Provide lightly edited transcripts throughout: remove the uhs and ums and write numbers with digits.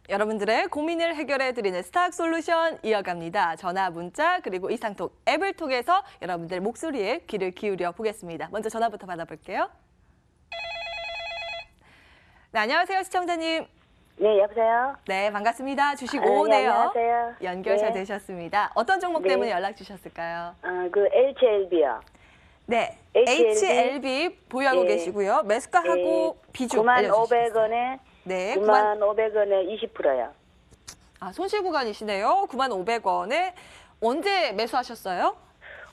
여러분들의 고민을 해결해드리는 스탁 솔루션 이어갑니다. 전화, 문자, 그리고 이상톡 앱을 통해서 여러분들의 목소리에 귀를 기울여 보겠습니다. 먼저 전화부터 받아볼게요. 네, 안녕하세요, 시청자님. 네, 여보세요? 네, 반갑습니다. 주식 네, 5호네요. 안녕하세요. 연결 잘 네. 되셨습니다. 어떤 종목 네. 때문에 연락 주셨을까요? 그 HLB요. 네, HLB HLB 보유하고 네. 계시고요. 매수가하고 비중 알려주시겠어요? 9,500원에 네, 9,500원에 20%요. 손실 구간이시네요. 9,500원에 언제 매수하셨어요?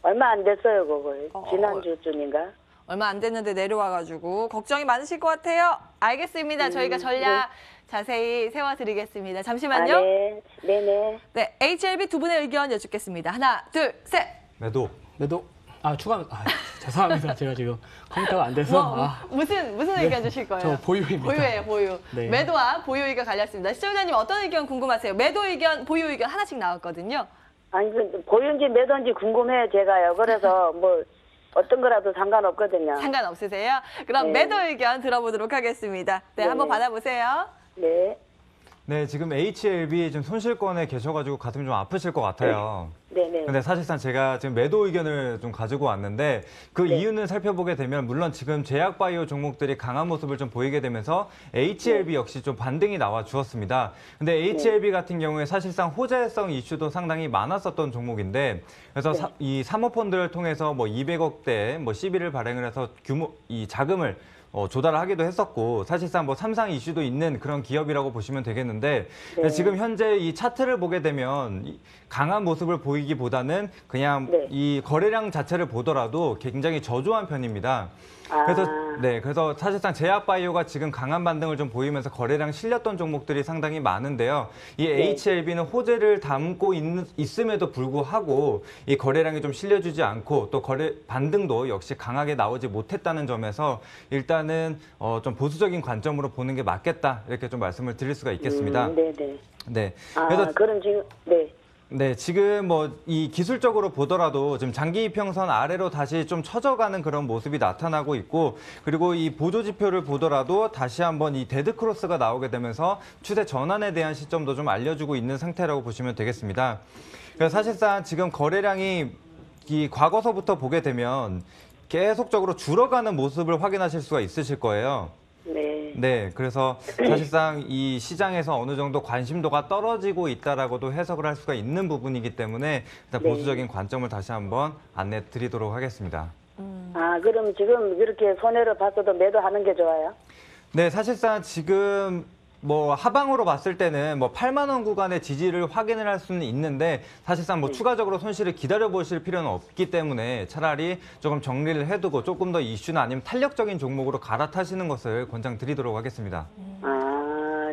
얼마 안 됐어요, 그걸. 지난주쯤인가? 얼마 안 됐는데 내려와가지고 걱정이 많으실 것 같아요. 알겠습니다. 저희가 전략 자세히 세워드리겠습니다. 잠시만요. 네. 네네. 네, HLB 두 분의 의견 여쭙겠습니다. 하나, 둘, 셋. 매도. 추가. 죄송합니다. 제가 지금 컴퓨터가 안 돼서. 무슨 의견 주실 거예요? 저 보유입니다. 보유예요, 보유. 네. 매도와 보유 의견 갈렸습니다. 시청자님 어떤 의견 궁금하세요? 매도 의견, 보유 의견 하나씩 나왔거든요. 아니, 보유인지 매도인지 궁금해요, 제가요. 그래서 어떤 거라도 상관없거든요. 상관없으세요? 그럼 네. 매도 의견 들어보도록 하겠습니다. 네, 네. 한번 받아보세요. 네. 네, 지금 HLB 지금 손실권에 계셔가지고 가슴이 좀 아프실 것 같아요. 네네. 근데 사실상 제가 지금 매도 의견을 좀 가지고 왔는데 그 네. 이유는 살펴보게 되면 물론 지금 제약바이오 종목들이 강한 모습을 좀 보이게 되면서 HLB 역시 좀 반등이 나와 주었습니다. 근데 HLB 같은 경우에 사실상 호재성 이슈도 상당히 많았었던 종목인데 그래서 이 사모펀드를 통해서 200억대 시비를 발행을 해서 이 자금을 조달을 하기도 했었고 사실상 삼상 이슈도 있는 그런 기업이라고 보시면 되겠는데 지금 현재 이 차트를 보게 되면 강한 모습을 보이기보다는 그냥 이 거래량 자체를 보더라도 굉장히 저조한 편입니다. 그래서 사실상 제약바이오가 지금 강한 반등을 좀 보이면서 거래량 실렸던 종목들이 상당히 많은데요. 이 HLB는 호재를 담고 있음에도 불구하고 이 거래량이 좀 실려주지 않고 또 반등도 역시 강하게 나오지 못했다는 점에서 일단은 좀 보수적인 관점으로 보는 게 맞겠다 이렇게 좀 말씀을 드릴 수가 있겠습니다. 네네. 네. 그래서 그럼 지금 네, 지금 이 기술적으로 보더라도 지금 장기 이평선 아래로 다시 좀 처져가는 그런 모습이 나타나고 있고 그리고 이 보조 지표를 보더라도 다시 한번 이 데드 크로스가 나오게 되면서 추세 전환에 대한 시점도 좀 알려주고 있는 상태라고 보시면 되겠습니다. 그래서 사실상 지금 거래량이 이 과거서부터 보게 되면 계속적으로 줄어가는 모습을 확인하실 수가 있으실 거예요. 네, 그래서 사실상 이 시장에서 어느 정도 관심도가 떨어지고 있다라고도 해석을 할 수가 있는 부분이기 때문에 일단 보수적인 관점을 다시 한번 안내 드리도록 하겠습니다. 그럼 지금 이렇게 손해를 봤어도 매도하는 게 좋아요? 네, 사실상 지금 하방으로 봤을 때는 8만 원 구간의 지지를 확인을 할 수는 있는데 사실상 추가적으로 손실을 기다려 보실 필요는 없기 때문에 차라리 조금 정리를 해두고 조금 더 이슈나 아니면 탄력적인 종목으로 갈아타시는 것을 권장드리도록 하겠습니다.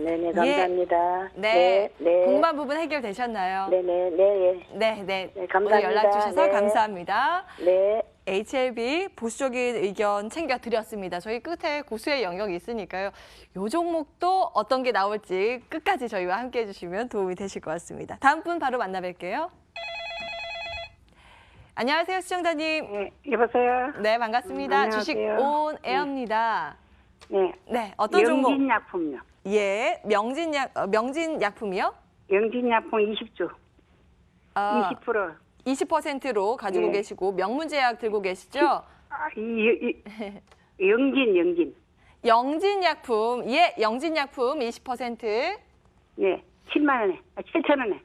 네네, 감사합니다. 네. 궁금한 부분 해결되셨나요? 네네. 감사합니다. 오늘 연락 주셔서 감사합니다. 네. HLB 보수적인 의견 챙겨드렸습니다. 저희 끝에 고수의 영역이 있으니까요. 이 종목도 어떤 게 나올지 끝까지 저희와 함께 해주시면 도움이 되실 것 같습니다. 다음 분 바로 만나뵐게요. 안녕하세요, 시청자님. 네, 여보세요? 네, 반갑습니다. 안녕하세요. 주식 온 에어입니다. 네, 어떤 종목? 영진약품요. 예, 명진약품이요? 영진약품 20주, 20%. 20%로 가지고 계시고 명문제약 들고 계시죠? 영진. 영진약품, 영진약품 20%. 네, 7만 원에, 7천 원에.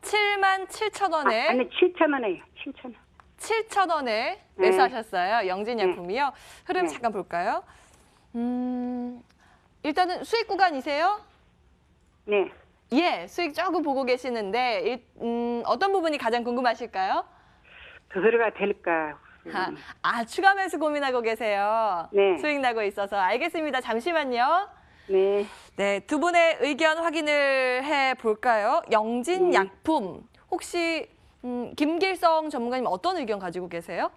77,000원에. 아니, 7천 원에요, 7천 원. 7,000원에 매수하셨어요. 영진약품이요. 흐름 잠깐 볼까요? 일단은 수익 구간이세요? 네. 예, 수익 조금 보고 계시는데 어떤 부분이 가장 궁금하실까요? 더 들어가 될까? 추가 매수 고민하고 계세요. 네. 수익 나고 있어서. 알겠습니다. 잠시만요. 네. 네, 두 분의 의견 확인을 해볼까요? 영진약품, 혹시 김길성 전문가님 어떤 의견 가지고 계세요?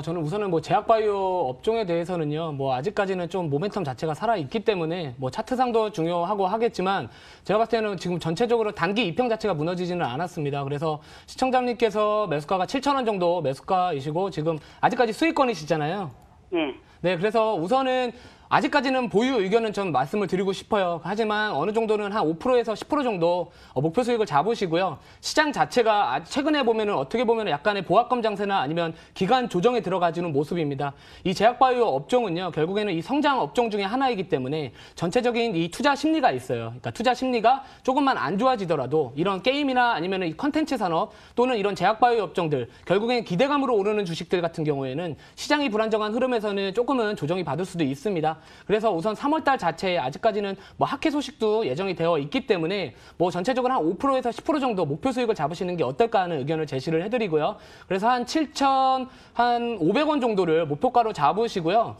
저는 우선은 제약바이오 업종에 대해서는요, 아직까지는 좀 모멘텀 자체가 살아있기 때문에 차트상도 중요하고 하겠지만 제가 봤을 때는 지금 전체적으로 단기 이평 자체가 무너지지는 않았습니다. 그래서 시청자님께서 매수가가 7,000원 정도 매수가이시고 지금 아직까지 수익권이시잖아요. 네. 네, 그래서 우선은 아직까지는 보유 의견은 좀 말씀을 드리고 싶어요. 하지만 어느 정도는 한 5%에서 10% 정도 목표 수익을 잡으시고요. 시장 자체가 최근에 보면은 어떻게 보면 약간의 보합감 장세나 아니면 기간 조정에 들어가지는 모습입니다. 이 제약바이오 업종은요, 결국에는 이 성장 업종 중에 하나이기 때문에 전체적인 이 투자 심리가 있어요. 그러니까 투자 심리가 조금만 안 좋아지더라도 이런 게임이나 아니면 이 컨텐츠 산업 또는 이런 제약바이오 업종들, 결국엔 기대감으로 오르는 주식들 같은 경우에는 시장이 불안정한 흐름에서는 조금은 조정이 받을 수도 있습니다. 그래서 우선 3월달 자체에 아직까지는 뭐 학회 소식도 예정이 되어 있기 때문에 뭐 전체적으로 한 5%에서 10% 정도 목표 수익을 잡으시는 게 어떨까 하는 의견을 제시를 해드리고요. 그래서 한 7,500원 정도를 목표가로 잡으시고요.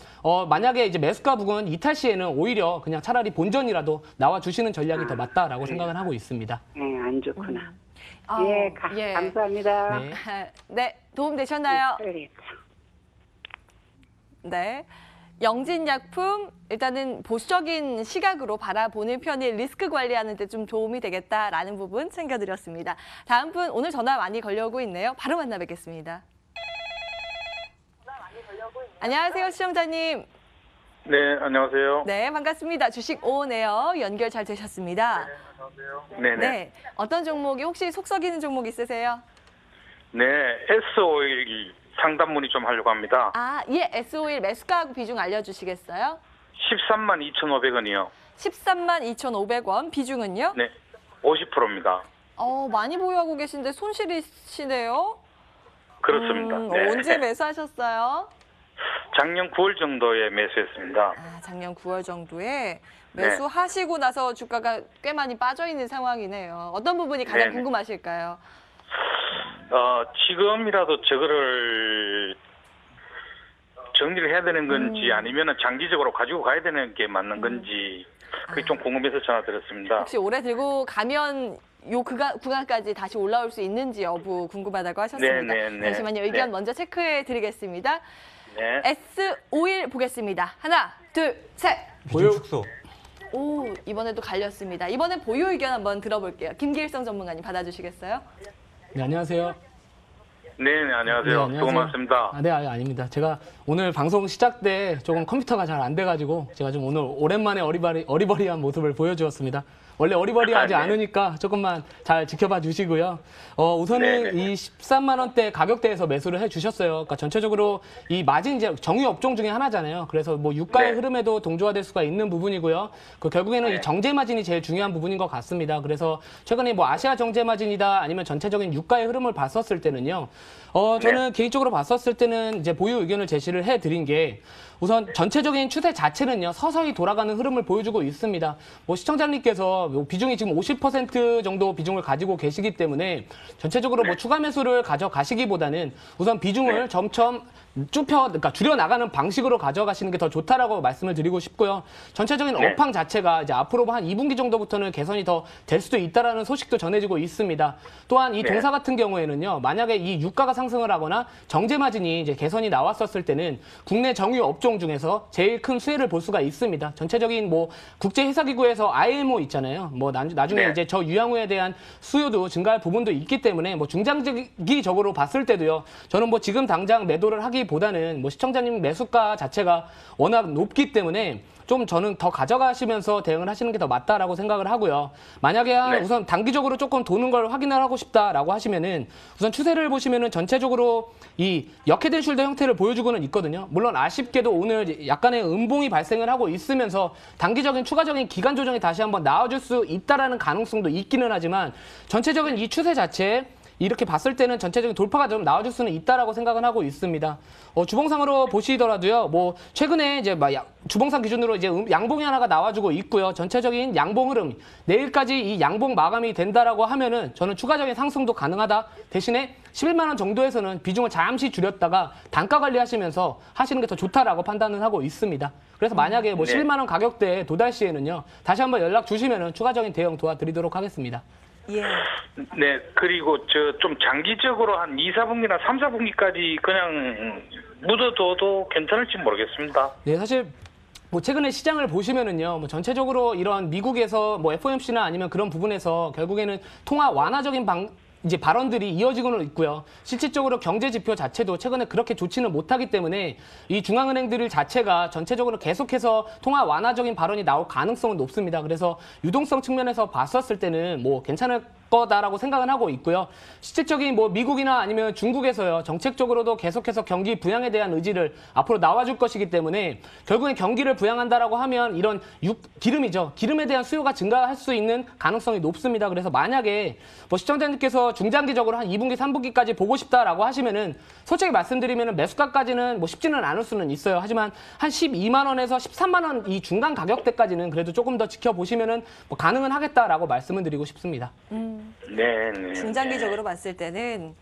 만약에 이제 매수가 부근 이탈 시에는 오히려 그냥 차라리 본전이라도 나와 주시는 전략이 더 맞다라고 생각을 하고 있습니다. 네, 안 좋구나. 아, 예, 예. 감사합니다. 네. 네, 도움 되셨나요? 그래. 네. 영진약품 일단은 보수적인 시각으로 바라보는 편이 리스크 관리하는 데 좀 도움이 되겠다라는 부분 챙겨드렸습니다. 다음 분 오늘 전화 많이 걸려오고 있네요. 바로 만나 뵙겠습니다. 안녕하세요, 시청자님. 네, 안녕하세요. 네, 반갑습니다. 주식 오네요. 연결 잘 되셨습니다. 네네. 네, 어떤 종목이 혹시 속 썩이는 종목 있으세요? 네, S-오일 상담 문의 좀 하려고 합니다. 아, 예, S51 매수가 비중 알려주시겠어요? 13만 2,500원이요. 13만 2,500원, 비중은요? 네, 50%입니다. 많이 보유하고 계신데 손실이시네요? 그렇습니다. 네. 언제 매수하셨어요? 작년 9월 정도에 매수했습니다. 아, 작년 9월 정도에 네. 매수하시고 나서 주가가 꽤 많이 빠져 있는 상황이네요. 어떤 부분이 가장 네네. 궁금하실까요? 지금이라도 저거를 정리를 해야 되는 건지 아니면 장기적으로 가지고 가야 되는 게 맞는 건지 그게 좀 궁금해서 전화 드렸습니다. 혹시 오래 들고 가면 요 구간까지 다시 올라올 수 있는지 여부 궁금하다고 하셨습니다. 네네네. 잠시만요. 의견 네. 먼저 체크해 드리겠습니다. 네. S51 보겠습니다. 하나, 둘, 셋. 비중 축소. 오, 이번에도 갈렸습니다. 이번엔 보유 의견 한번 들어볼게요. 김길성 전문가님 받아주시겠어요? 네, 안녕하세요. 네, 안녕하세요. 네, 안녕하세요. 수고 많습니다. 네, 아닙니다. 제가 오늘 방송 시작 때 조금 컴퓨터가 잘 안 돼가지고 제가 좀 오늘 오랜만에 어리버리한 모습을 보여주었습니다. 원래 어리버리하지 네. 않으니까 조금만 잘 지켜봐 주시고요. 우선은 네네. 이 13만 원대 가격대에서 매수를 해주셨어요. 그러니까 전체적으로 이 마진 이제 정유 업종 중에 하나잖아요. 그래서 뭐 유가의 네. 흐름에도 동조화될 수가 있는 부분이고요. 결국에는 네. 이 정제 마진이 제일 중요한 부분인 것 같습니다. 그래서 최근에 뭐 아시아 정제 마진이다 아니면 전체적인 유가의 흐름을 봤었을 때는요. 저는 개인적으로 봤었을 때는 이제 보유 의견을 제시를 해드린 게 우선 전체적인 추세 자체는요 서서히 돌아가는 흐름을 보여주고 있습니다. 뭐 시청자님께서 비중이 지금 50% 정도 비중을 가지고 계시기 때문에 전체적으로 뭐 추가 매수를 가져가시기보다는 우선 비중을 점점 그러니까 줄여 나가는 방식으로 가져가시는 게 더 좋다라고 말씀을 드리고 싶고요. 전체적인 네. 업황 자체가 이제 앞으로 한 2분기 정도부터는 개선이 더 될 수도 있다라는 소식도 전해지고 있습니다. 또한 이 네. 동사 같은 경우에는요, 만약에 이 유가가 상승을 하거나 정제 마진이 이제 개선이 나왔었을 때는 국내 정유 업종 중에서 제일 큰 수혜를 볼 수가 있습니다. 전체적인 뭐 국제 회사기구에서 IMO 있잖아요. 뭐 나중에 네. 이제 저유황유에 대한 수요도 증가할 부분도 있기 때문에 뭐 중장기적으로 봤을 때도요. 저는 뭐 지금 당장 매도를 하기보다는 뭐 시청자님 매수가 자체가 워낙 높기 때문에 좀 저는 더 가져가시면서 대응을 하시는 게 더 맞다라고 생각을 하고요. 만약에 네. 우선 단기적으로 조금 도는 걸 확인을 하고 싶다라고 하시면은 우선 추세를 보시면은 전체적으로 이 역헤드 숄더 형태를 보여주고는 있거든요. 물론 아쉽게도 오늘 약간의 음봉이 발생을 하고 있으면서 단기적인 추가적인 기간 조정이 다시 한번 나와줄 수 있다라는 가능성도 있기는 하지만 전체적인 이 추세 자체에 이렇게 봤을 때는 전체적인 돌파가 좀 나와줄 수는 있다라고 생각은 하고 있습니다. 주봉상으로 보시더라도요, 뭐 최근에 이제 주봉상 기준으로 이제 양봉이 하나가 나와주고 있고요. 전체적인 양봉 흐름 내일까지 이 양봉 마감이 된다라고 하면은 저는 추가적인 상승도 가능하다. 대신에 11만 원 정도에서는 비중을 잠시 줄였다가 단가 관리하시면서 하시는 게 더 좋다라고 판단을 하고 있습니다. 그래서 만약에 뭐 네. 11만 원 가격대에 도달 시에는요, 다시 한번 연락 주시면은 추가적인 대응 도와드리도록 하겠습니다. 예. 네, 그리고 좀 장기적으로 한 2, 4분기나 3, 4분기까지 그냥 묻어둬도 괜찮을지 모르겠습니다. 네, 사실 뭐 최근에 시장을 보시면은요, 뭐 전체적으로 이런 미국에서 뭐 FOMC나 아니면 그런 부분에서 결국에는 통화 완화적인 이제 발언들이 이어지고는 있고요. 실질적으로 경제 지표 자체도 최근에 그렇게 좋지는 못하기 때문에 이 중앙은행들 자체가 전체적으로 계속해서 통화 완화적인 발언이 나올 가능성은 높습니다. 그래서 유동성 측면에서 봤었을 때는 뭐 괜찮을 거다라고 생각은 하고 있고요. 실질적인 뭐 미국이나 아니면 중국에서요. 정책적으로도 계속해서 경기 부양에 대한 의지를 앞으로 나와줄 것이기 때문에 결국엔 경기를 부양한다라고 하면 이런 기름이죠. 기름에 대한 수요가 증가할 수 있는 가능성이 높습니다. 그래서 만약에 뭐 시청자님께서 중장기적으로 한 2분기, 3분기까지 보고 싶다라고 하시면은 솔직히 말씀드리면은 매수가까지는 뭐 쉽지는 않을 수는 있어요. 하지만 한 12만 원에서 13만 원 이 중간 가격대까지는 그래도 조금 더 지켜보시면은 뭐 가능은 하겠다라고 말씀을 드리고 싶습니다. 네. 중장기적으로 봤을 때는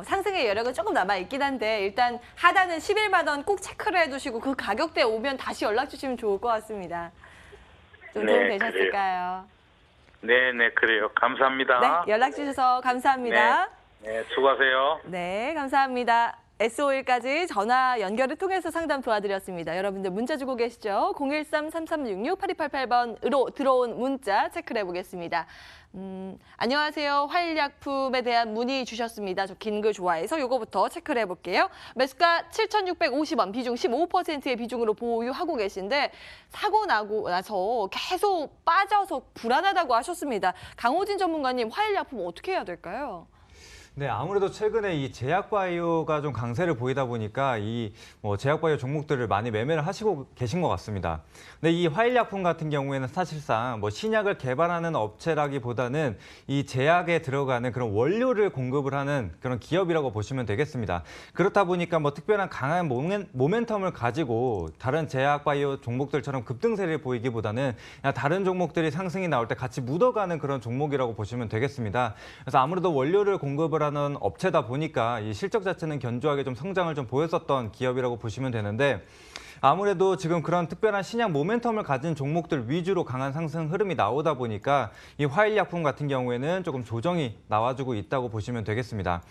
상승의 여력은 조금 남아있긴 한데 일단 하단은 11만 원 꼭 체크를 해두시고 그 가격대에 오면 다시 연락 주시면 좋을 것 같습니다. 좀 네, 도움 되셨을까요? 네, 그래요. 감사합니다. 네, 연락 주셔서 감사합니다. 네, 수고하세요. 네, 감사합니다. S51까지 전화 연결을 통해서 상담 도와드렸습니다. 여러분들 문자 주고 계시죠? 013-3366-8288번으로 들어온 문자 체크를 해보겠습니다. 안녕하세요. 화일약품에 대한 문의 주셨습니다. 저 긴 글 좋아해서 요거부터 체크를 해볼게요. 매수가 7,650원, 비중 15%의 비중으로 보유하고 계신데 사고 나고 나서 계속 빠져서 불안하다고 하셨습니다. 강호진 전문가님, 화일약품 어떻게 해야 될까요? 네, 아무래도 최근에 이 제약바이오가 좀 강세를 보이다 보니까 이 제약바이오 종목들을 많이 매매를 하시고 계신 것 같습니다. 근데 이 화일약품 같은 경우에는 사실상 신약을 개발하는 업체라기보다는 이 제약에 들어가는 그런 원료를 공급을 하는 그런 기업이라고 보시면 되겠습니다. 그렇다 보니까 특별한 강한 모멘텀을 가지고 다른 제약바이오 종목들처럼 급등세를 보이기보다는 그냥 다른 종목들이 상승이 나올 때 같이 묻어가는 그런 종목이라고 보시면 되겠습니다. 그래서 아무래도 원료를 공급을 하는 업체다 보니까 이 실적 자체는 견조하게 좀 성장을 좀 보였었던 기업이라고 보시면 되는데 아무래도 지금 그런 특별한 신약 모멘텀을 가진 종목들 위주로 강한 상승 흐름이 나오다 보니까 이 화일약품 같은 경우에는 조금 조정이 나와주고 있다고 보시면 되겠습니다.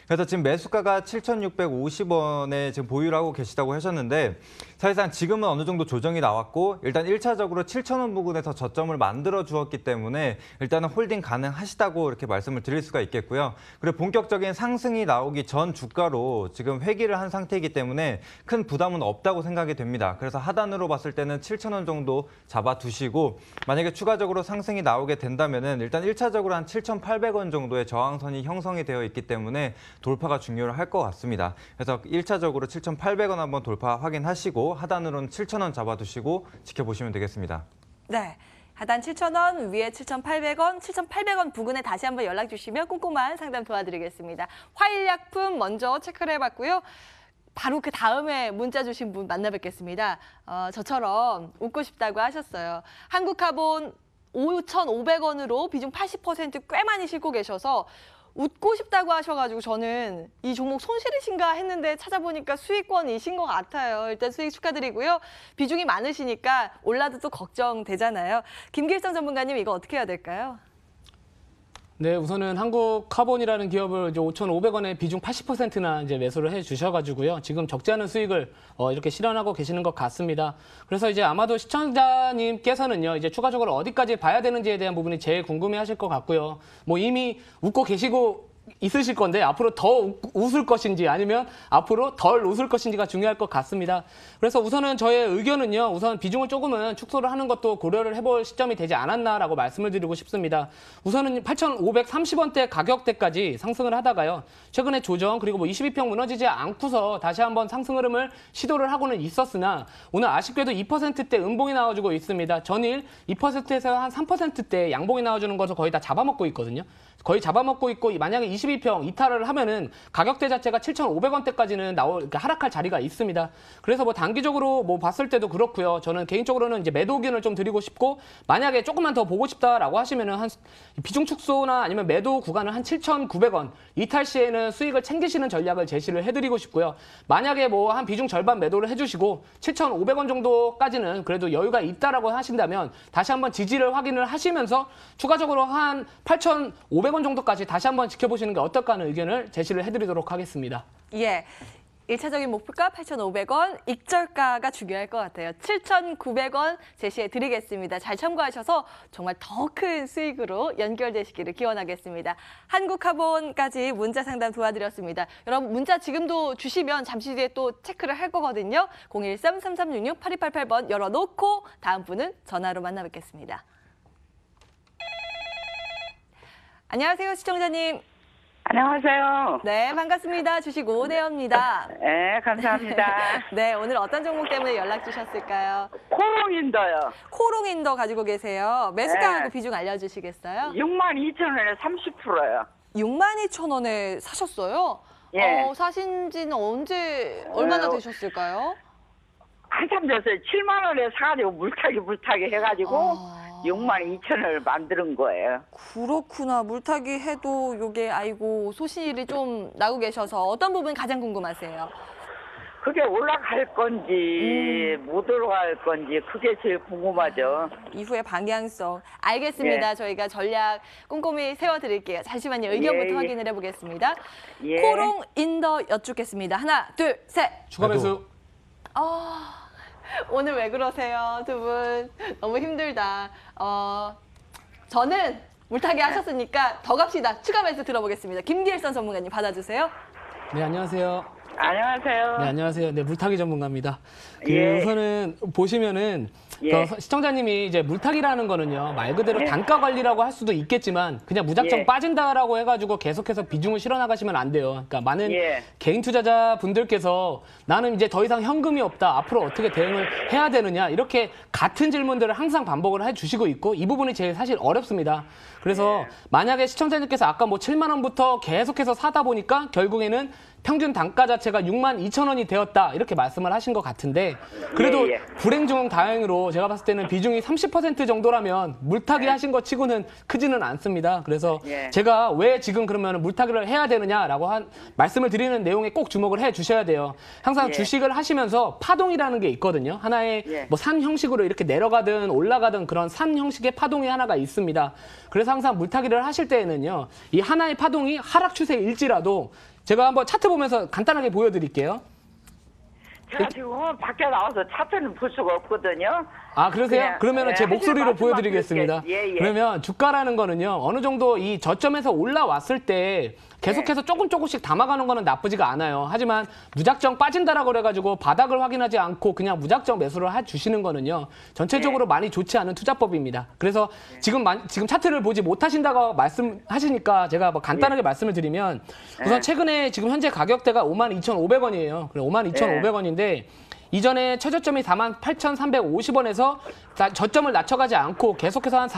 그래서 지금 매수가가 7,650원에 지금 보유를 하고 계시다고 하셨는데 사실상 지금은 어느 정도 조정이 나왔고 일단 1차적으로 7,000원 부근에서 저점을 만들어 주었기 때문에 일단은 홀딩 가능하시다고 이렇게 말씀을 드릴 수가 있겠고요. 그리고 본격적인 상승이 나오기 전 주가로 지금 회귀를 한 상태이기 때문에 큰 부담은 없다고 생각이 됩니다. 그래서 하단으로 봤을 때는 7,000원 정도 잡아두시고 만약에 추가적으로 상승이 나오게 된다면은 일단 1차적으로 한 7,800원 정도의 저항선이 형성이 되어 있기 때문에 돌파가 중요할 것 같습니다. 그래서 1차적으로 7,800원 한번 돌파 확인하시고 하단으로는 7,000원 잡아두시고 지켜보시면 되겠습니다. 네. 하단 7,000원, 위에 7,800원, 7,800원 부근에 다시 한번 연락 주시면 꼼꼼한 상담 도와드리겠습니다. 화일약품 먼저 체크를 해봤고요. 바로 그 다음에 문자 주신 분 만나 뵙겠습니다. 저처럼 웃고 싶다고 하셨어요. 한국카본 5,500원으로 비중 80% 꽤 많이 싣고 계셔서 웃고 싶다고 하셔가지고 저는 이 종목 손실이신가 했는데 찾아보니까 수익권이신 것 같아요. 일단 수익 축하드리고요. 비중이 많으시니까 올라도 또 걱정되잖아요. 김길성 전문가님 이거 어떻게 해야 될까요? 네, 우선은 한국카본이라는 기업을 이제 5,500원에 비중 80%나 이제 매수를 해 주셔가지고요. 지금 적지 않은 수익을 이렇게 실현하고 계시는 것 같습니다. 그래서 이제 아마도 시청자님께서는요, 이제 추가적으로 어디까지 봐야 되는지에 대한 부분이 제일 궁금해하실 것 같고요. 이미 웃고 계시고 있으실 건데 앞으로 더 웃을 것인지 아니면 앞으로 덜 웃을 것인지가 중요할 것 같습니다. 그래서 우선은 저의 의견은요. 우선 비중을 조금은 축소를 하는 것도 고려를 해볼 시점이 되지 않았나라고 말씀을 드리고 싶습니다. 우선은 8,530원대 가격대까지 상승을 하다가요. 최근에 조정 그리고 22평 무너지지 않고서 다시 한번 상승 흐름을 시도를 하고는 있었으나 오늘 아쉽게도 2%대 음봉이 나와주고 있습니다. 전일 2%에서 한 3%대 양봉이 나와주는 것을 거의 다 잡아먹고 있거든요. 거의 잡아먹고 있고 만약에 22평 이탈을 하면은 가격대 자체가 7,500원대까지는 하락할 자리가 있습니다. 그래서 단기적으로 봤을 때도 그렇고요. 저는 개인적으로는 이제 매도 의견을 좀 드리고 싶고 만약에 조금만 더 보고 싶다라고 하시면은 한 비중 축소나 아니면 매도 구간을 한 7,900원 이탈 시에는 수익을 챙기시는 전략을 제시를 해드리고 싶고요. 만약에 한 비중 절반 매도를 해주시고 7,500원 정도까지는 그래도 여유가 있다라고 하신다면 다시 한번 지지를 확인을 하시면서 추가적으로 한 8,500원 정도까지 다시 한번 지켜보시는 게 어떨까 하는 의견을 제시를 해드리도록 하겠습니다. 예. 1차적인 목표가 8,500원, 익절가가 중요할 것 같아요. 7,900원 제시해 드리겠습니다. 잘 참고하셔서 정말 더 큰 수익으로 연결되시기를 기원하겠습니다. 한국카본까지 문자 상담 도와드렸습니다. 여러분 문자 지금도 주시면 잠시 뒤에 또 체크를 할 거거든요. 013-3366-8288번 열어놓고 다음 분은 전화로 만나뵙겠습니다. 안녕하세요, 시청자님. 안녕하세요. 네, 반갑습니다. 주식 오대여입니다. 네, 감사합니다. 네, 오늘 어떤 종목 때문에 연락 주셨을까요? 코롱인더요. 코롱인더 가지고 계세요. 매수가하고 네. 비중 알려주시겠어요? 62,000원에 30%요. 62,000원에 사셨어요? 예. 사신 지는 얼마나 어, 되셨을까요? 한참 됐어요. 7만 원에 사가지고 물타기 해가지고 아. 62,000원을 만드는 거예요. 그렇구나. 물타기 해도 요게 아이고 소실이 좀 나고 계셔서 어떤 부분 가장 궁금하세요? 그게 올라갈 건지 못 올라갈 건지 그게 제일 궁금하죠. 이후의 방향성. 알겠습니다. 예. 저희가 전략 꼼꼼히 세워드릴게요. 잠시만요. 의견부터 예, 예. 확인을 해보겠습니다. 예. 코롱 인더 여쭙겠습니다. 하나, 둘, 셋. 추가 매수. 오늘 왜 그러세요, 두 분? 너무 힘들다. 저는 물타기 하셨으니까 더 갑시다. 추가 매수 들어보겠습니다. 김기일선 전문가님 받아주세요. 네, 안녕하세요. 안녕하세요. 네, 안녕하세요. 네, 물타기 전문가입니다. 예. 우선은 보시면은 예. 시청자님이 이제 물타기라는 거는요, 말 그대로 단가 관리라고 할 수도 있겠지만 그냥 무작정 예. 빠진다라고 해가지고 계속해서 비중을 실어 나가시면 안 돼요. 그러니까 많은 예. 개인 투자자 분들께서 나는 이제 더 이상 현금이 없다. 앞으로 어떻게 대응을 해야 되느냐. 이렇게 같은 질문들을 항상 반복을 해주시고 있고 이 부분이 제일 사실 어렵습니다. 그래서 만약에 시청자님께서 아까 뭐 7만 원부터 계속해서 사다 보니까 결국에는 평균 단가 자체가 62,000원이 되었다 이렇게 말씀을 하신 것 같은데 그래도 예. 불행 중 다행으로 제가 봤을 때는 비중이 30% 정도라면 물타기 하신 것 치고는 크지는 않습니다. 그래서 예. 제가 왜 지금 그러면 물타기를 해야 되느냐라고 말씀을 드리는 내용에 꼭 주목을 해 주셔야 돼요. 항상 예. 주식을 하시면서 파동이라는 게 있거든요. 하나의 예. 뭐 산 형식으로 이렇게 내려가든 올라가든 그런 산 형식의 파동이 하나가 있습니다. 그래서 항상 물타기를 하실 때에는요. 이 하나의 파동이 하락 추세일지라도 제가 한번 차트 보면서 간단하게 보여드릴게요. 제가 지금 밖에 나와서 차트는 볼 수가 없거든요. 아, 그러세요? 그냥, 그러면 제 예, 목소리로 하실 말씀만 보여드리겠습니다. 드릴게요. 예, 예. 그러면 주가라는 거는요, 어느 정도 이 저점에서 올라왔을 때 계속해서 조금씩 담아가는 거는 나쁘지가 않아요. 하지만 무작정 빠진다라고 그래가지고 바닥을 확인하지 않고 그냥 무작정 매수를 해주시는 거는요, 전체적으로 많이 좋지 않은 투자법입니다. 그래서 지금 차트를 보지 못하신다고 말씀하시니까 제가 뭐 간단하게 말씀을 드리면 우선 최근에 지금 현재 가격대가 52,500원이에요. 52,500원인데 이전에 최저점이 48,350원에서 저점을 낮춰가지 않고 계속해서 한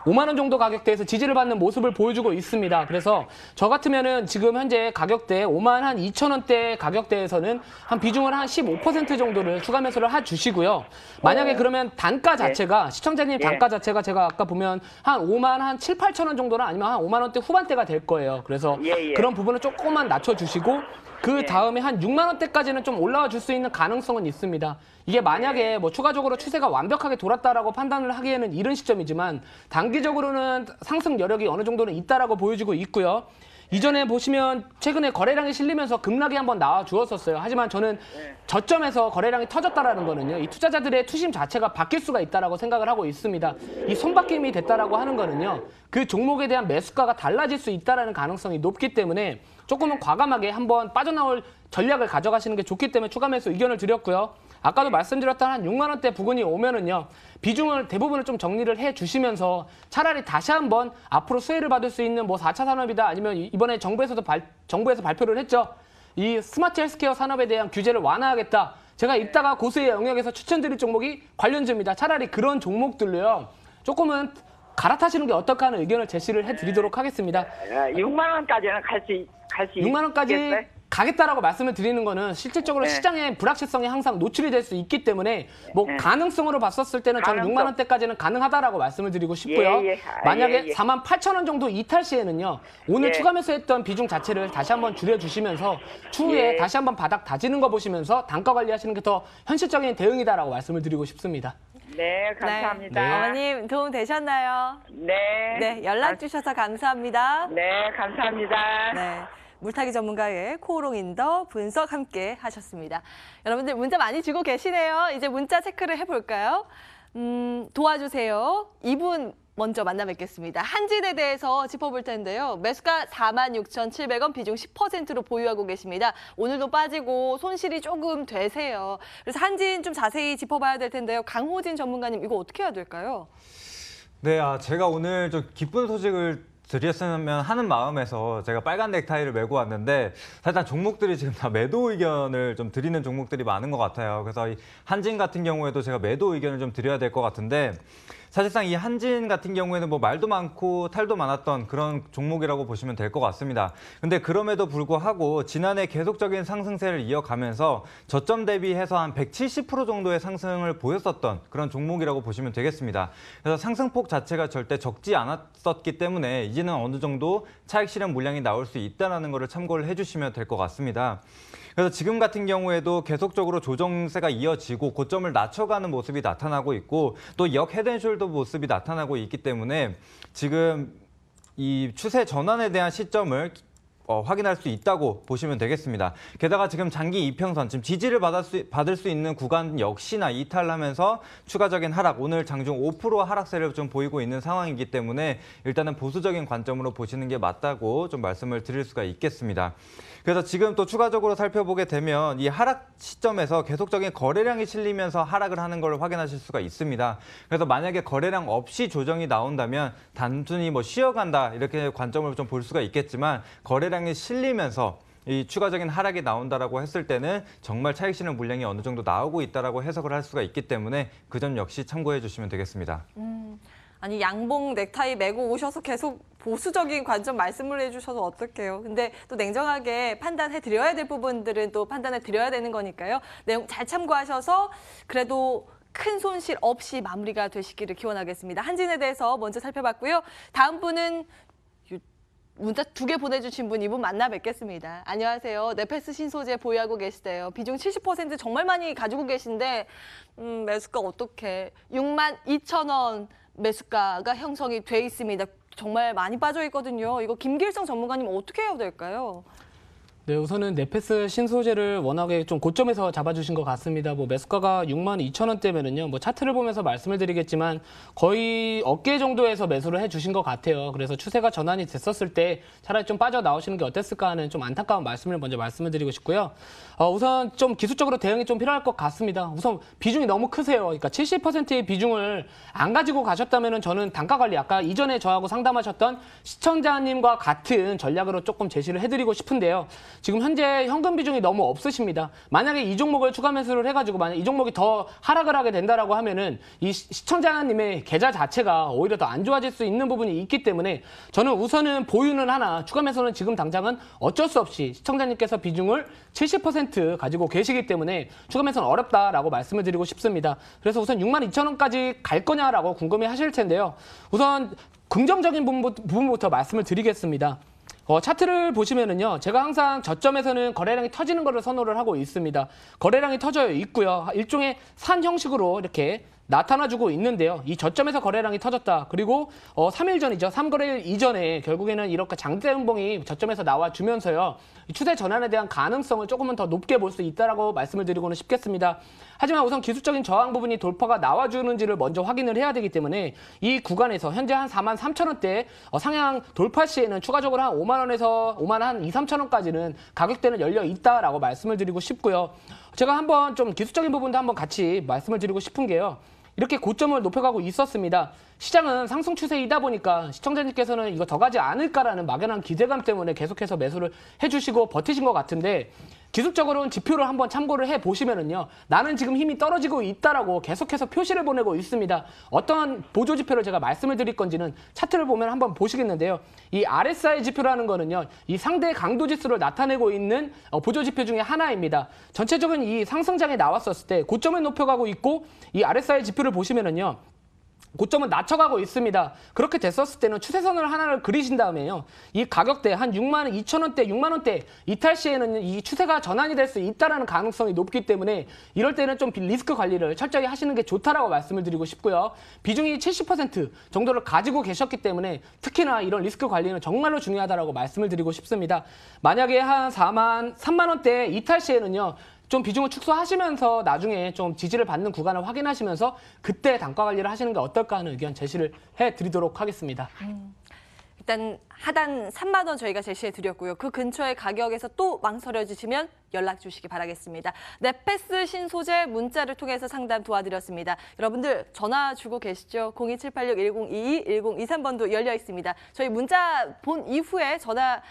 5만 원 정도 가격대에서 지지를 받는 모습을 보여주고 있습니다. 그래서 저 같으면은 지금 현재 가격대 5만 한 2천 원대 가격대에서는 한 비중을 한 15% 정도를 추가 매수를 해주시고요. 만약에 그러면 단가 자체가 시청자님 단가 자체가 제가 아까 보면 한 5만 한 7, 8천 원 정도나 아니면 한 5만 원대 후반대가 될 거예요. 그래서 예, 예. 그런 부분을 조금만 낮춰주시고 그 다음에 한 6만 원대까지는 좀 올라와 줄 수 있는 가능성은 있습니다. 이게 만약에 뭐 추가적으로 추세가 완벽하게 돌았다라고 판단을 하기에는 이른 시점이지만 단기적으로는 상승 여력이 어느 정도는 있다라고 보여지고 있고요. 이전에 보시면 최근에 거래량이 실리면서 급락이 한번 나와 주었었어요. 하지만 저는 저점에서 거래량이 터졌다라는 거는요. 이 투자자들의 투심 자체가 바뀔 수가 있다라고 생각을 하고 있습니다. 이 손바뀜이 됐다라고 하는 거는요. 그 종목에 대한 매수가가 달라질 수 있다라는 가능성이 높기 때문에 조금은 과감하게 한번 빠져나올 전략을 가져가시는 게 좋기 때문에 추가 매수 의견을 드렸고요. 아까도 말씀드렸던 한 6만 원대 부근이 오면은요. 비중을 대부분을 좀 정리를 해 주시면서 차라리 다시 한번 앞으로 수혜를 받을 수 있는 뭐 4차 산업이다 아니면 이번에 정부에서 발표를 했죠. 이 스마트 헬스케어 산업에 대한 규제를 완화하겠다. 제가 이따가 고수의 영역에서 추천드릴 종목이 관련주입니다. 차라리 그런 종목들로요. 조금은 갈아타시는 게 어떨까 하는 의견을 제시를 해드리도록 하겠습니다. 6만 원까지는 갈 수 6만 원까지 있겠어요? 가겠다라고 말씀을 드리는 거는 실질적으로 네. 시장의 불확실성이 항상 노출이 될 수 있기 때문에 뭐 네. 가능성으로 봤었을 때는 저는 가능성. 6만 원대까지는 가능하다라고 말씀을 드리고 싶고요. 예, 예. 만약에 예. 4만 8천 원 정도 이탈 시에는요. 오늘 예. 추가 매수했던 비중 자체를 다시 한번 줄여주시면서 추후에 예. 다시 한번 바닥 다지는 거 보시면서 단가 관리하시는 게 더 현실적인 대응이다라고 말씀을 드리고 싶습니다. 네, 감사합니다. 네. 어머님 도움 되셨나요? 네. 네, 연락 주셔서 감사합니다. 네, 감사합니다. 네. 물타기 전문가의 코오롱인더 분석 함께 하셨습니다. 여러분들 문자 많이 주고 계시네요. 이제 문자 체크를 해볼까요? 도와주세요. 이분 먼저 만나 뵙겠습니다. 한진에 대해서 짚어볼 텐데요. 매수가 46,700원, 비중 10%로 보유하고 계십니다. 오늘도 빠지고 손실이 조금 되세요. 그래서 한진 좀 자세히 짚어봐야 될 텐데요. 강호진 전문가님, 이거 어떻게 해야 될까요? 네, 제가 오늘 좀 기쁜 소식을 드렸으면 하는 마음에서 제가 빨간 넥타이를 메고 왔는데 사실 종목들이 지금 다 매도 의견을 좀 드리는 종목들이 많은 것 같아요. 그래서 이 한진 같은 경우에도 제가 매도 의견을 좀 드려야 될 것 같은데 사실상 이 한진 같은 경우에는 뭐 말도 많고 탈도 많았던 그런 종목이라고 보시면 될 것 같습니다. 근데 그럼에도 불구하고 지난해 계속적인 상승세를 이어가면서 저점 대비해서 한 170% 정도의 상승을 보였었던 그런 종목이라고 보시면 되겠습니다. 그래서 상승폭 자체가 절대 적지 않았었기 때문에 이제는 어느 정도 차익 실현 물량이 나올 수 있다는 것을 참고를 해주시면 될 것 같습니다. 그래서 지금 같은 경우에도 계속적으로 조정세가 이어지고 고점을 낮춰가는 모습이 나타나고 있고 또 역 헤드앤숄더 모습이 나타나고 있기 때문에 지금 이 추세 전환에 대한 시점을 확인할 수 있다고 보시면 되겠습니다. 게다가 지금 장기 이평선, 지금 지지를 받을 수 있는 구간 역시나 이탈하면서 추가적인 하락, 오늘 장중 5% 하락세를 좀 보이고 있는 상황이기 때문에 일단은 보수적인 관점으로 보시는 게 맞다고 좀 말씀을 드릴 수가 있겠습니다. 그래서 지금 또 추가적으로 살펴보게 되면 이 하락 시점에서 계속적인 거래량이 실리면서 하락을 하는 걸 확인하실 수가 있습니다. 그래서 만약에 거래량 없이 조정이 나온다면 단순히 뭐 쉬어간다 이렇게 관점을 좀 볼 수가 있겠지만 거래량이 실리면서 이 추가적인 하락이 나온다라고 했을 때는 정말 차익 실현 물량이 어느 정도 나오고 있다라고 해석을 할 수가 있기 때문에 그 점 역시 참고해 주시면 되겠습니다. 아니 양봉 넥타이 메고 오셔서 계속 보수적인 관점 말씀을 해주셔서 어떡해요. 근데 또 냉정하게 판단해 드려야 될 부분들은 또 판단해 드려야 되는 거니까요. 내용 잘 참고하셔서 그래도 큰 손실 없이 마무리가 되시기를 기원하겠습니다. 한진에 대해서 먼저 살펴봤고요. 다음 분은 문자 2개 보내주신 분, 이분 만나 뵙겠습니다. 안녕하세요. 네페스 신소재 보유하고 계시대요. 비중 70% 정말 많이 가지고 계신데 매수가 어떻게 62,000원 매수가가 형성이 돼 있습니다. 정말 많이 빠져 있거든요. 이거 김길성 전문가님 어떻게 해야 될까요? 네, 우선은 네페스 신소재를 워낙에 좀 고점에서 잡아주신 것 같습니다. 뭐 매수가가 62,000원대면은요, 뭐 차트를 보면서 말씀을 드리겠지만 거의 어깨 정도에서 매수를 해주신 것 같아요. 그래서 추세가 전환이 됐었을 때 차라리 좀 빠져 나오시는 게 어땠을까 하는 좀 안타까운 말씀을 먼저 말씀을 드리고 싶고요. 우선 좀 기술적으로 대응이 좀 필요할 것 같습니다. 우선 비중이 너무 크세요. 그러니까 70%의 비중을 안 가지고 가셨다면은 저는 단가 관리, 아까 이전에 저하고 상담하셨던 시청자님과 같은 전략으로 조금 제시를 해드리고 싶은데요. 지금 현재 현금 비중이 너무 없으십니다. 만약에 이 종목을 추가 매수를 해가지고 만약 이 종목이 더 하락을 하게 된다라고 하면은 이 시청자님의 계좌 자체가 오히려 더 안 좋아질 수 있는 부분이 있기 때문에 저는 우선은 보유는 하나, 추가 매수는 지금 당장은 어쩔 수 없이 시청자님께서 비중을 70% 가지고 계시기 때문에 추가 매수는 어렵다라고 말씀을 드리고 싶습니다. 그래서 우선 62,000원까지 갈 거냐라고 궁금해 하실 텐데요. 우선 긍정적인 부분부터 말씀을 드리겠습니다. 차트를 보시면은요, 제가 항상 저점에서는 거래량이 터지는 것을 선호를 하고 있습니다. 거래량이 터져 있고요. 일종의 산 형식으로 이렇게 나타나주고 있는데요. 이 저점에서 거래량이 터졌다. 그리고 3일 전이죠. 3거래일 이전에 결국에는 이렇게 장대 음봉이 저점에서 나와주면서요. 추세 전환에 대한 가능성을 조금은 더 높게 볼 수 있다라고 말씀을 드리고는 싶겠습니다. 하지만 우선 기술적인 저항 부분이 돌파가 나와주는지를 먼저 확인을 해야 되기 때문에 이 구간에서 현재 한 43,000원대 상향 돌파 시에는 추가적으로 한 5만 원에서 5만 한 2, 3천원까지는 가격대는 열려 있다라고 말씀을 드리고 싶고요. 제가 한번 좀 기술적인 부분도 한번 같이 말씀을 드리고 싶은 게요. 이렇게 고점을 높여가고 있었습니다. 시장은 상승 추세이다 보니까 시청자님께서는 이거 더 가지 않을까라는 막연한 기대감 때문에 계속해서 매수를 해주시고 버티신 것 같은데 기술적으로는 지표를 한번 참고를 해보시면은요. 나는 지금 힘이 떨어지고 있다라고 계속해서 표시를 보내고 있습니다. 어떤 보조 지표를 제가 말씀을 드릴 건지는 차트를 보면 한번 보시겠는데요. 이 RSI 지표라는 거는요. 이 상대 강도 지수를 나타내고 있는 보조 지표 중에 하나입니다. 전체적인 이 상승장에 나왔었을 때 고점을 높여가고 있고 이 RSI 지표를 보시면은요. 고점은 낮춰가고 있습니다. 그렇게 됐었을 때는 추세선을 하나를 그리신 다음에요. 이 가격대 한 6만 2천 원대, 6만 원대 이탈 시에는 이 추세가 전환이 될 수 있다라는 가능성이 높기 때문에 이럴 때는 좀 리스크 관리를 철저히 하시는 게 좋다라고 말씀을 드리고 싶고요. 비중이 70% 정도를 가지고 계셨기 때문에 특히나 이런 리스크 관리는 정말로 중요하다라고 말씀을 드리고 싶습니다. 만약에 한 3만 원대 이탈 시에는요. 좀 비중을 축소하시면서 나중에 좀 지지를 받는 구간을 확인하시면서 그때 단가 관리를 하시는 게 어떨까 하는 의견 제시를 해드리도록 하겠습니다. 일단 하단 3만 원 저희가 제시해 드렸고요. 그 근처의 가격에서 또 망설여지시면 연락 주시기 바라겠습니다. 넷패스 신소재 문자를 통해서 상담 도와드렸습니다. 여러분들 전화 주고 계시죠? 02786-1022, 1023번도 열려 있습니다. 저희 문자 본 이후에 전화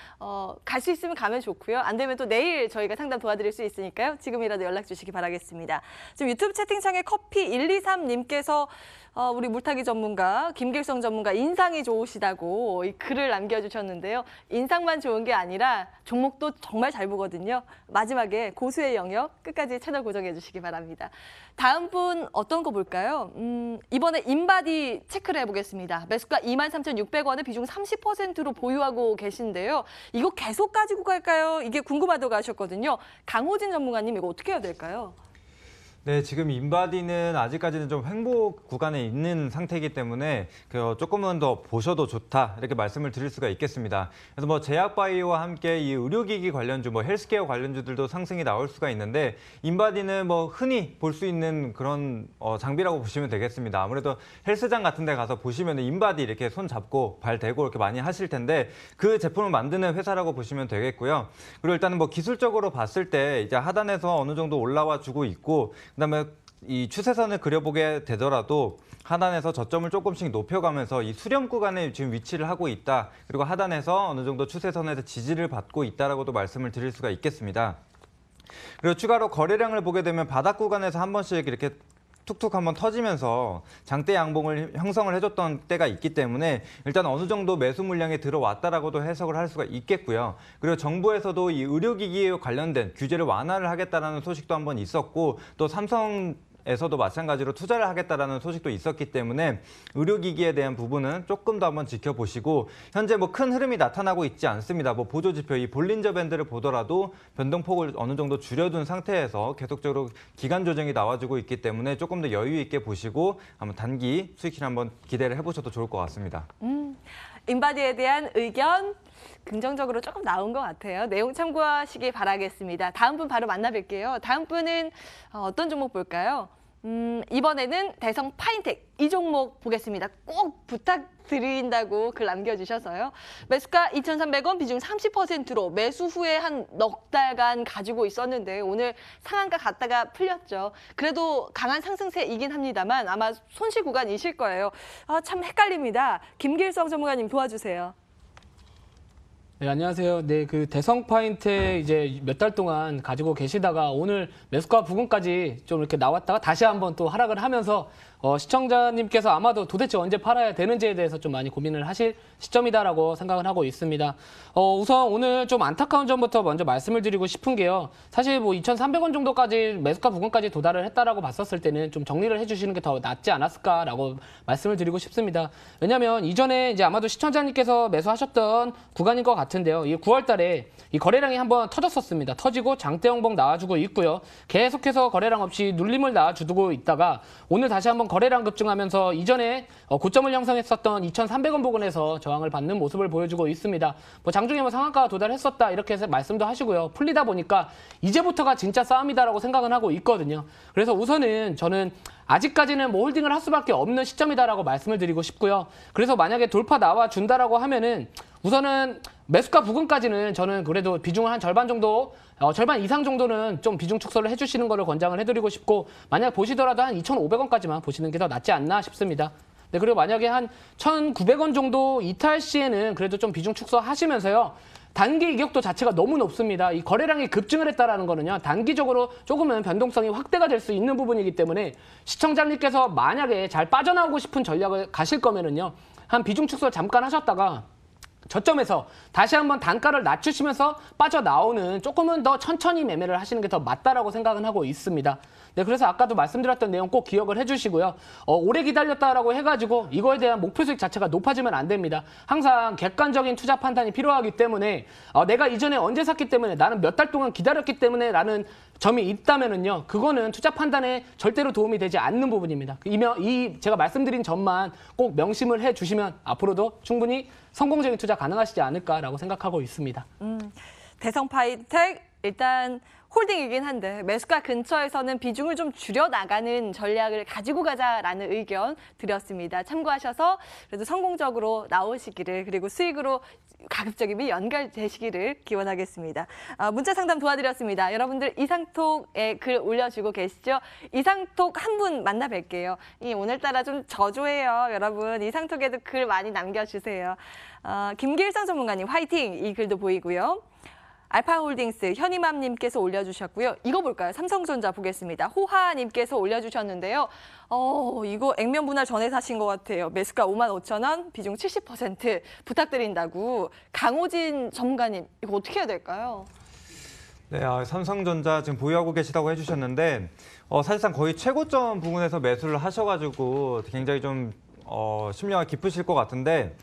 갈 수 있으면 가면 좋고요. 안 되면 또 내일 저희가 상담 도와드릴 수 있으니까요. 지금이라도 연락 주시기 바라겠습니다. 지금 유튜브 채팅창에 커피123님께서 우리 물타기 전문가, 김길성 전문가 인상이 좋으시다고 이 글을 남겨주셨는데요. 인상만 좋은 게 아니라 종목도 정말 잘 보거든요. 마지막에 고수의 영역 끝까지 채널 고정해 주시기 바랍니다. 다음 분 어떤 거 볼까요? 이번에 인바디 체크를 해보겠습니다. 매수가 23,600원에 비중 30%로 보유하고 계신데요. 이거 계속 가지고 갈까요? 이게 궁금하다고 하셨거든요. 강호진 전문가님 이거 어떻게 해야 될까요? 네, 지금 인바디는 아직까지는 좀 횡보 구간에 있는 상태이기 때문에 조금은 더 보셔도 좋다 이렇게 말씀을 드릴 수가 있겠습니다. 그래서 뭐 제약바이오와 함께 이 의료기기 관련주, 뭐 헬스케어 관련주들도 상승이 나올 수가 있는데 인바디는 뭐 흔히 볼 수 있는 그런 장비라고 보시면 되겠습니다. 아무래도 헬스장 같은 데 가서 보시면 인바디 이렇게 손 잡고 발 대고 이렇게 많이 하실 텐데 그 제품을 만드는 회사라고 보시면 되겠고요. 그리고 일단은 뭐 기술적으로 봤을 때 이제 하단에서 어느 정도 올라와 주고 있고 그다음에 이 추세선을 그려보게 되더라도 하단에서 저점을 조금씩 높여가면서 이 수렴 구간에 지금 위치를 하고 있다. 그리고 하단에서 어느 정도 추세선에서 지지를 받고 있다라고도 말씀을 드릴 수가 있겠습니다. 그리고 추가로 거래량을 보게 되면 바닥 구간에서 한 번씩 이렇게 툭툭 한번 터지면서 장대 양봉을 형성을 해줬던 때가 있기 때문에 일단 어느 정도 매수 물량이 들어왔다라고도 해석을 할 수가 있겠고요. 그리고 정부에서도 이 의료기기에 관련된 규제를 완화를 하겠다라는 소식도 한번 있었고 또 삼성에서도 마찬가지로 투자를 하겠다라는 소식도 있었기 때문에 의료기기에 대한 부분은 조금 더 한번 지켜보시고 현재 뭐 큰 흐름이 나타나고 있지 않습니다. 뭐 보조지표 이 볼린저 밴드를 보더라도 변동폭을 어느 정도 줄여둔 상태에서 계속적으로 기간 조정이 나와주고 있기 때문에 조금 더 여유 있게 보시고 한번 단기 수익실 한번 기대를 해보셔도 좋을 것 같습니다. 인바디에 대한 의견 긍정적으로 조금 나온 것 같아요. 내용 참고하시기 바라겠습니다. 다음 분 바로 만나뵐게요. 다음 분은 어떤 종목 볼까요? 이번에는 대성 파인텍 이 종목 보겠습니다. 꼭 부탁드린다고 글 남겨주셔서요. 매수가 2,300원, 비중 30%로 매수 후에 한 넉 달간 가지고 있었는데 오늘 상한가 갔다가 풀렸죠. 그래도 강한 상승세이긴 합니다만 아마 손실 구간이실 거예요. 참 헷갈립니다. 김길성 전문가님 도와주세요. 네, 안녕하세요. 네, 그 대성 파인텍 이제 몇 달 동안 가지고 계시다가 오늘 매수가 부근까지 좀 이렇게 나왔다가 다시 한번 또 하락을 하면서 시청자님께서 아마도 도대체 언제 팔아야 되는지에 대해서 좀 많이 고민을 하실 시점이다라고 생각을 하고 있습니다. 우선 오늘 좀 안타까운 점부터 먼저 말씀을 드리고 싶은 게요. 사실 뭐 2,300원 정도까지 매수가 부근까지 도달을 했다라고 봤었을 때는 좀 정리를 해주시는 게 더 낫지 않았을까라고 말씀을 드리고 싶습니다. 왜냐하면 이전에 이제 아마도 시청자님께서 매수하셨던 구간인 것 같은데요. 이 9월달에 이 거래량이 한번 터졌었습니다. 터지고 장대 형봉 나와주고 있고요. 계속해서 거래량 없이 눌림을 나와주고 있다가 오늘 다시 한번 거래량 급증하면서 이전에 고점을 형성했었던 2,300원 부근에서 저항을 받는 모습을 보여주고 있습니다. 뭐 장중에 뭐 상한가가 도달했었다 이렇게 해서 말씀도 하시고요. 풀리다 보니까 이제부터가 진짜 싸움이다라고 생각은 하고 있거든요. 그래서 우선은 저는 아직까지는 뭐 홀딩을 할 수밖에 없는 시점이다라고 말씀을 드리고 싶고요. 그래서 만약에 돌파 나와준다라고 하면은 우선은 매수가 부근까지는 저는 그래도 비중을 한 절반 정도, 절반 이상 정도는 좀 비중 축소를 해주시는 거를 권장을 해드리고 싶고 만약 보시더라도 한 2,500원까지만 보시는 게 더 낫지 않나 싶습니다. 네, 그리고 만약에 한 1,900원 정도 이탈 시에는 그래도 좀 비중 축소하시면서요. 단기 이격도 자체가 너무 높습니다. 이 거래량이 급증을 했다라는 거는요. 단기적으로 조금은 변동성이 확대가 될 수 있는 부분이기 때문에 시청자님께서 만약에 잘 빠져나오고 싶은 전략을 가실 거면은요. 한 비중 축소 잠깐 하셨다가 저점에서 다시 한번 단가를 낮추시면서 빠져나오는 조금은 더 천천히 매매를 하시는 게 더 맞다라고 생각은 하고 있습니다. 네, 그래서 아까도 말씀드렸던 내용 꼭 기억을 해주시고요. 오래 기다렸다라고 해가지고 이거에 대한 목표 수익 자체가 높아지면 안 됩니다. 항상 객관적인 투자 판단이 필요하기 때문에 내가 이전에 언제 샀기 때문에 나는 몇 달 동안 기다렸기 때문에 라는 점이 있다면은요, 그거는 투자 판단에 절대로 도움이 되지 않는 부분입니다. 제가 말씀드린 점만 꼭 명심을 해주시면 앞으로도 충분히 성공적인 투자 가능하시지 않을까라고 생각하고 있습니다. 대성파이텍 일단 홀딩이긴 한데 매수가 근처에서는 비중을 좀 줄여나가는 전략을 가지고 가자라는 의견 드렸습니다. 참고하셔서 그래도 성공적으로 나오시기를, 그리고 수익으로 가급적이면 연결되시기를 기원하겠습니다. 문자 상담 도와드렸습니다. 여러분들 이상톡에 글 올려주고 계시죠? 이상톡 한 분 만나 뵐게요. 오늘따라 좀 저조해요. 여러분 이상톡에도 글 많이 남겨주세요. 김길성 전문가님 화이팅! 이 글도 보이고요. 알파홀딩스 현이맘님께서 올려주셨고요. 이거 볼까요? 삼성전자 보겠습니다. 호하님께서 올려주셨는데요. 이거 액면 분할 전에 사신 것 같아요. 매수가 55,000원, 비중 70% 부탁드린다고. 강호진 전문가님, 이거 어떻게 해야 될까요? 네, 삼성전자 지금 보유하고 계시다고 해주셨는데 사실상 거의 최고점 부분에서 매수를 하셔가지고 굉장히 좀 심려가 깊으실 것 같은데,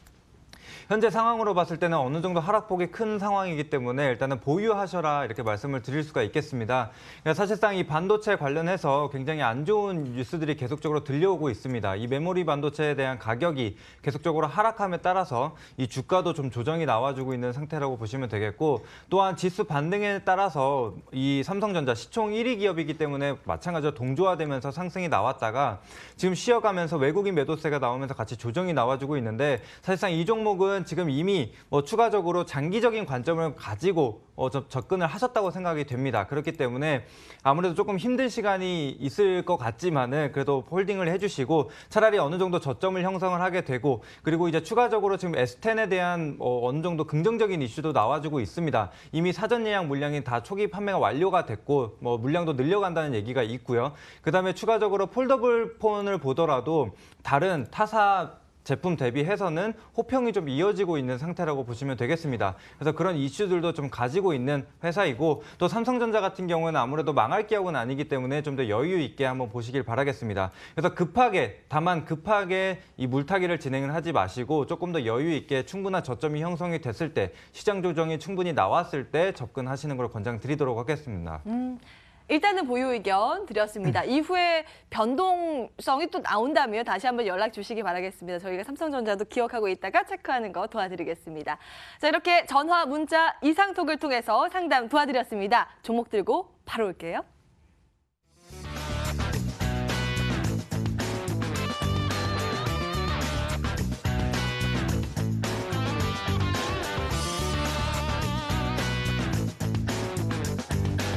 현재 상황으로 봤을 때는 어느 정도 하락폭이 큰 상황이기 때문에 일단은 보유하셔라 이렇게 말씀을 드릴 수가 있겠습니다. 그러니까 사실상 이 반도체 관련해서 굉장히 안 좋은 뉴스들이 계속적으로 들려오고 있습니다. 이 메모리 반도체에 대한 가격이 계속적으로 하락함에 따라서 이 주가도 좀 조정이 나와주고 있는 상태라고 보시면 되겠고, 또한 지수 반등에 따라서 이 삼성전자 시총 1위 기업이기 때문에 마찬가지로 동조화되면서 상승이 나왔다가 지금 쉬어가면서 외국인 매도세가 나오면서 같이 조정이 나와주고 있는데, 사실상 이 종목은 지금 이미 추가적으로 장기적인 관점을 가지고 접근을 하셨다고 생각이 됩니다. 그렇기 때문에 아무래도 조금 힘든 시간이 있을 것 같지만은 그래도 홀딩을 해주시고 차라리 어느 정도 저점을 형성을 하게 되고, 그리고 이제 추가적으로 지금 S10에 대한 어느 정도 긍정적인 이슈도 나와주고 있습니다. 이미 사전 예약 물량이 다 초기 판매가 완료가 됐고 물량도 늘려간다는 얘기가 있고요. 그다음에 추가적으로 폴더블 폰을 보더라도 다른 타사 제품 대비해서는 호평이 좀 이어지고 있는 상태라고 보시면 되겠습니다. 그래서 그런 이슈들도 좀 가지고 있는 회사이고, 또 삼성전자 같은 경우는 아무래도 망할 기업은 아니기 때문에 좀 더 여유 있게 한번 보시길 바라겠습니다. 그래서 다만 급하게 이 물타기를 진행을 하지 마시고 조금 더 여유 있게 충분한 저점이 형성이 됐을 때, 시장 조정이 충분히 나왔을 때 접근하시는 걸 권장드리도록 하겠습니다. 일단은 보유 의견 드렸습니다. 이후에 변동성이 또 나온다면 다시 한번 연락 주시기 바라겠습니다. 저희가 삼성전자도 기억하고 있다가 체크하는 거 도와드리겠습니다. 자, 이렇게 전화, 문자, 이상톡을 통해서 상담 도와드렸습니다. 종목 들고 바로 올게요.